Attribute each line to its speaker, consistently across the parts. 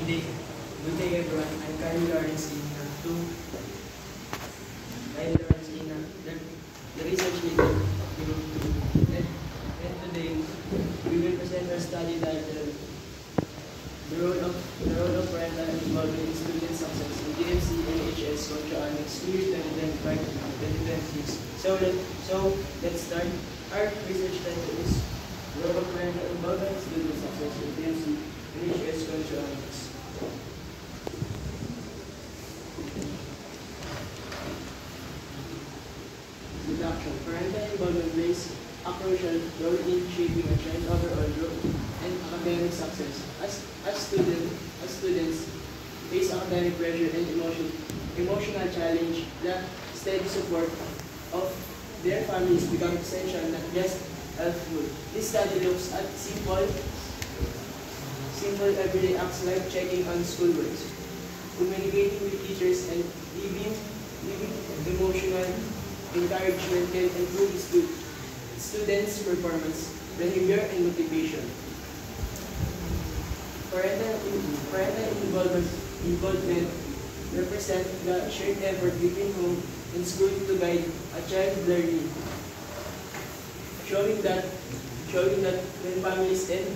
Speaker 1: Good day everyone. I'm Kyle Lawrence Ina. The research leader of Group 2. And today, we will present our study titled The Role of Parental Involvement in Student Success in GMC NHS Contra Annex School Year 2025-2026. So let's start. Our research title is The Role of Parental Involvement in Student Success in GMC NHS Contra Annex. Introduction. Parental involvement plays a crucial role in shaping a child's overall growth and academic success. As students face academic pressure and emotional challenge, the steady support of their families becomes essential, not just helpful. This study looks at simple everyday acts like checking on schoolwork, communicating with teachers, and giving emotional encouragement can improve students' performance, behavior, and motivation. Parental involvement represents the shared effort between home and school to guide a child's learning, showing that when families and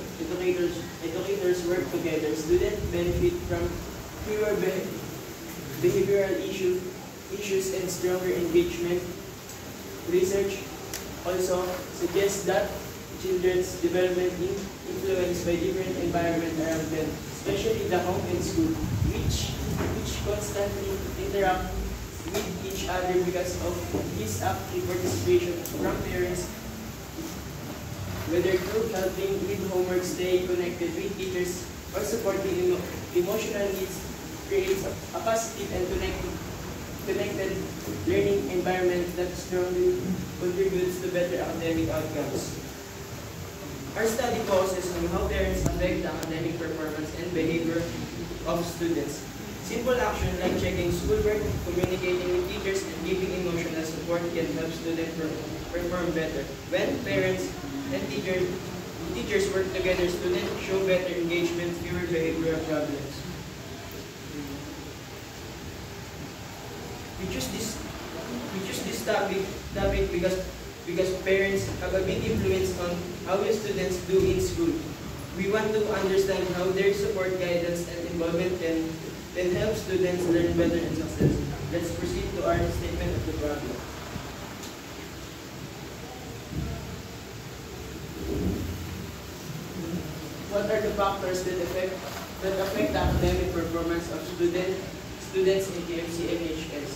Speaker 1: educators work together, students benefit from fewer behavioral issues and stronger engagement. Research also suggests that children's development is influenced by different environments around them, especially the home and school, which constantly interact with each other because of this active participation from parents, whether through helping with homework, staying connected with teachers, or supporting emotional needs, creates a positive and connected learning environment that strongly contributes to better academic outcomes. Our study focuses on how parents affect the academic performance and behavior of students. Simple actions like checking schoolwork, communicating with teachers, and giving emotional support can help students perform better. When parents and teachers work together, students show better engagement, fewer behavioral problems. We choose this topic because parents have a big influence on how your students do in school. We want to understand how their support, guidance, and involvement can help students learn better and success. Let's proceed to our statement of the problem. What are the factors that affect the academic performance of students in GMC NHS?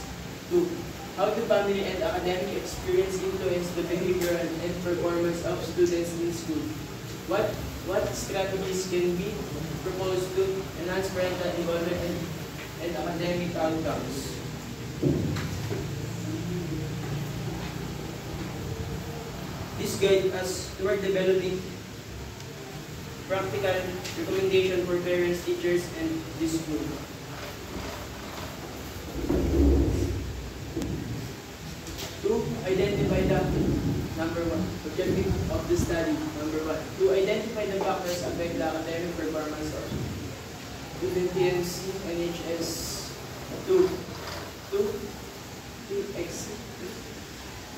Speaker 1: 2. How do family and academic experience influence the behavioral and performance of students in school? What strategies can be proposed to enhance parental involvement and academic outcomes? This guides us toward developing practical recommendation for parents, teachers, and the school. Identify the objective of the study. Number 1, to identify the factors affect the academic performance of student GMC NHS. 2. To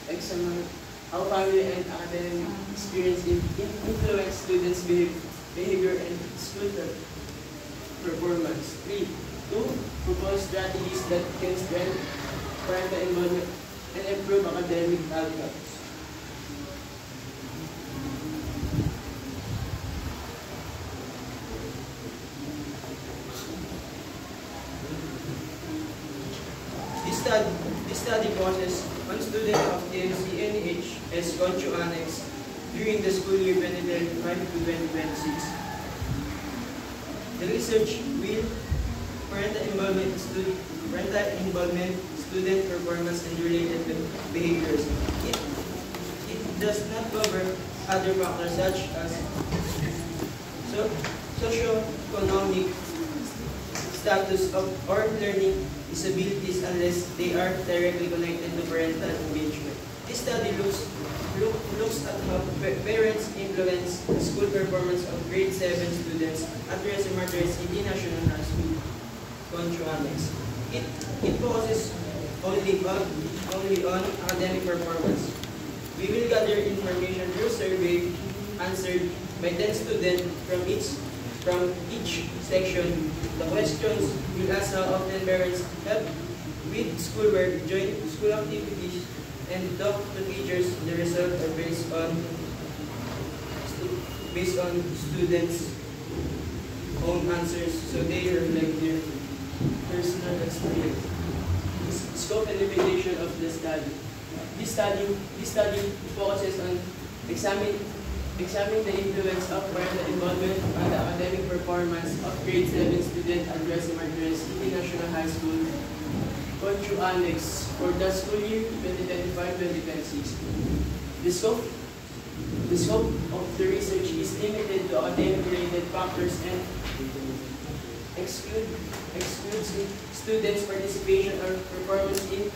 Speaker 1: examine how family and academic experience influence students' behavior and school performance. 3. To propose strategies that can strengthen parental involvement and improve academic outcomes. This study focuses on students of GMC NHS Contra Annex during the school year 2025-2026. The research will parental involvement, student performance, and related behaviors. It does not cover other factors such as socio-economic status or learning disabilities unless they are directly connected to parental engagement. This study looks at how parents influence the school performance of grade 7 students at Teresa Martires International High School.
Speaker 2: Controanics. It focuses only on academic performance. We will gather information through survey answered by 10 students from each section. The questions will ask how often parents help with schoolwork, join school activities, and talk to teachers. The results are based on students' own answers, so they reflect their personal experience.
Speaker 1: Scope and limitation of the study. This study focuses on examining the influence of parental involvement on the academic performance of grade 7 student at Gracie Martinez International High School, Controanics, for the school year 2025-2026. The scope of the research is limited to academic-related factors and excludes students' participation or performance in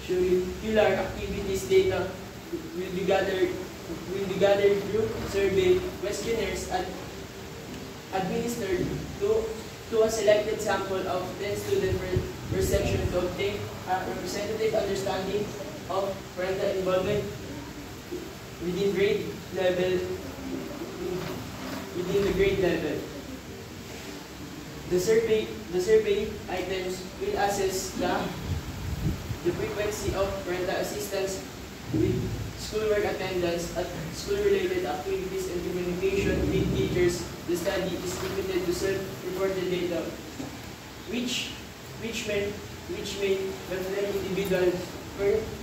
Speaker 1: curricular activities. Data will be gathered through survey questionnaires and administered to a selected sample of 10 students per section to obtain a representative understanding of parental involvement within the grade level. The survey items will assess the frequency of parental assistance with schoolwork attendance at school-related activities and communication with teachers. The study is limited to self-reported data, which may reflect individual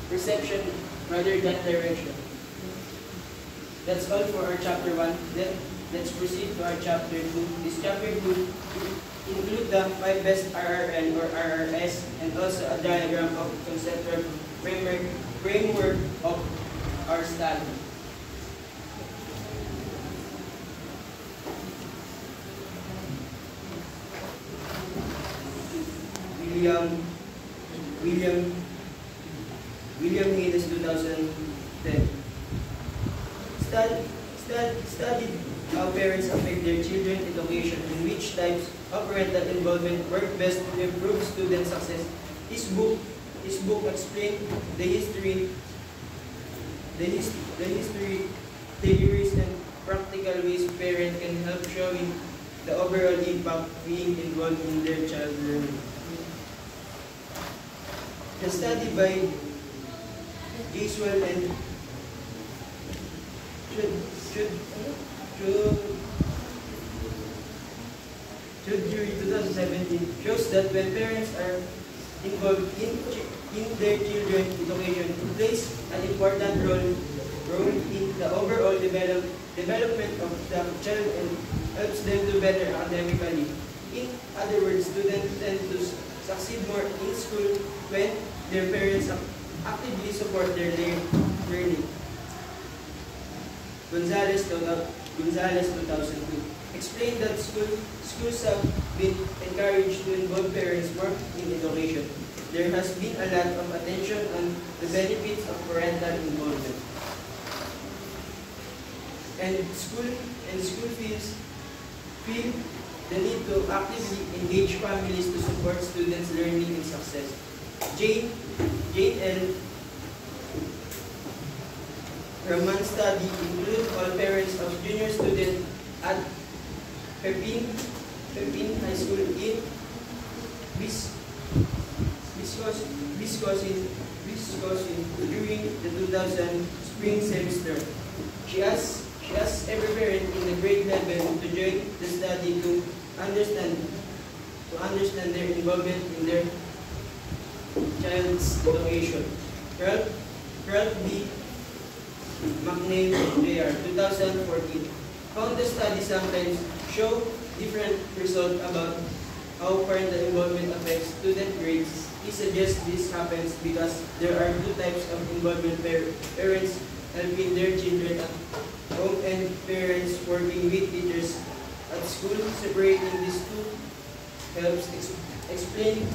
Speaker 1: perception rather than direction. That's all for our chapter 1. Then let's proceed to our chapter 2. This chapter 2 include the 5 best RRL or RRS and also a diagram of conceptual framework of our study. William Hayes, 2010. Studied how parents affect their children's education and which types of parental involvement work best to improve student success. This book explains the history, theories, and practical ways parents can help showing the overall impact being involved in their child's learning. The study by Giswell and Jury 2017 shows that when parents are involved in their children's education, it plays an important role in the overall development of the child and helps them do better academically. In other words, students tend to succeed more in school when their parents actively support their learning. Gonzalez 2002 explained that schools have been encouraged to involve parents more in education. There has been a lot of attention on the benefits of parental involvement. And school feel the need to actively engage families to support students' learning and success. Jane L. Rahman study include all parents of junior students at Pepin High School in Wisconsin during the 2000 spring semester. She asked every parent in the grade level to join the study to understand their involvement in their child's education. Ralph B. McNeil, Jr. 2014 found the study sometimes show different results about how parental involvement affects student grades. He suggests this happens because there are two types of involvement: parents helping their children at home and parents working with teachers at school. Separating these two helps explain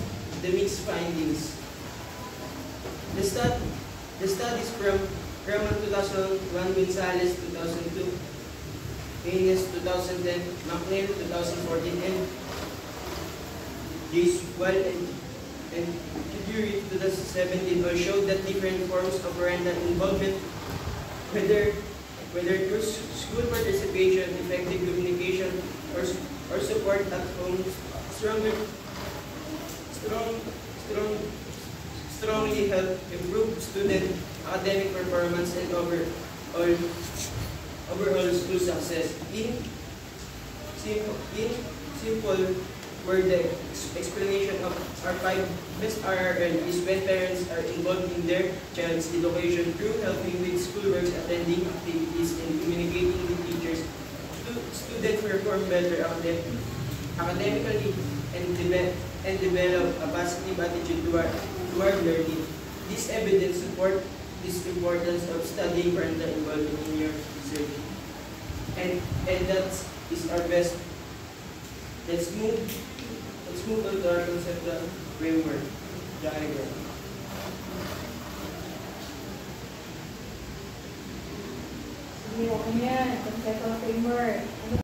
Speaker 1: the mixed findings. The studies from Rahman 2001, Gonzalez 2002
Speaker 2: Haynes 2010, McNeil 2014, and Jaiswal and Kiduri 2017 all showed that different forms of parental involvement, whether through school participation, effective communication, or support at home, stronger, strong, strong, strongly help improve student academic performance and overall school success. In simple word, the explanation of our 5 best RRL is when parents are involved in their child's education through helping with schoolwork, attending activities, and communicating with teachers. Students perform better academically and develop a positive attitude toward learning. This evidence supports this importance of studying parental involvement in your research. And that is our best. Let's move on to our conceptual framework diagram.
Speaker 3: Hindi ko yan. Conceptual framework.